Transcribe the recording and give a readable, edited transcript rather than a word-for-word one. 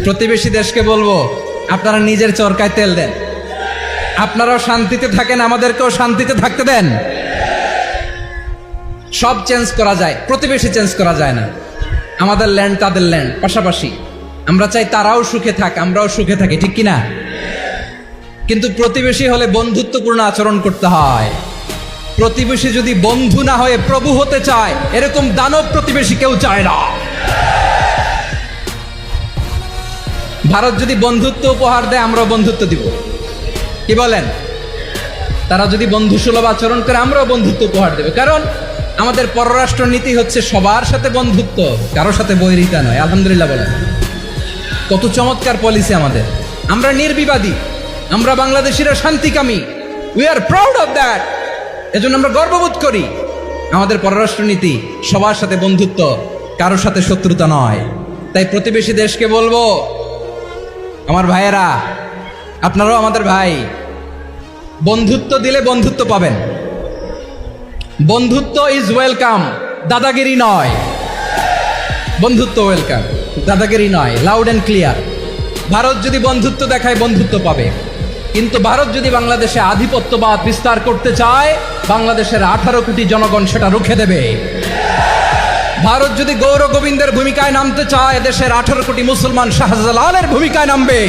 প্রতিবেশী দেশকে বলবো, আপনারা নিজের চরকায় তেল দেন, আপনারাও শান্তিতে থাকেন, আমাদেরকেও শান্তিতে থাকতে দেন। সব চেঞ্জ করা যায়, প্রতিবেশী চেঞ্জ করা যায় না। আমাদের ল্যান্ড তাদের ল্যান্ড, পাশাপাশি। আমরা চাই তারাও সুখে থাক, আমরাও সুখে থাকি, ঠিক কিনা? কিন্তু প্রতিবেশী হলে বন্ধুত্বপূর্ণ আচরণ করতে হয়। প্রতিবেশী যদি বন্ধু না হয়ে প্রভু হতে চায়, এরকম দানব প্রতিবেশী কেউ চায় না। ভারত যদি বন্ধুত্ব উপহার দেয়, আমরাও বন্ধুত্ব দিব, কি বলেন? তারা যদি বন্ধু সুলভ আচরণ করে, আমরাও বন্ধুত্ব উপহার দেব। কারণ আমাদের পররাষ্ট্র নীতি হচ্ছে সবার সাথে বন্ধুত্ব, কারোর সাথে বৈরিতা নয়। আলহামদুলিল্লাহ বলেন, কত চমৎকার পলিসি আমাদের। আমরা নির্বিবাদী, আমরা বাংলাদেশিরা শান্তিকামী। We are proud of that. এজন্য আমরা গর্ববোধ করি। আমাদের পররাষ্ট্র নীতি সবার সাথে বন্ধুত্ব, কারোর সাথে শত্রুতা নয়। তাই প্রতিবেশী দেশকে বলবো, আমার ভাইয়েরা, আপনারাও আমাদের ভাই, বন্ধুত্ব দিলে বন্ধুত্ব পাবেন। বন্ধুত্ব ইজ ওয়েলকাম, দাদাগিরি নয়। বন্ধুত্ব ওয়েলকাম, দাদাগিরি নয়। Loud and clear. ভারত যদি বন্ধুত্ব দেখায়, বন্ধুত্ব পাবে। কিন্তু ভারত যদি বাংলাদেশে আধিপত্যবাদ বিস্তার করতে চায়, বাংলাদেশের 18 কোটি জনগণ সেটা রুখে দেবে। ভারত যদি গৌর গোবিন্দের ভূমিকায় নামতে চায়, দেশের 18 কোটি মুসলমান শাহজালালের ভূমিকায় নামবে।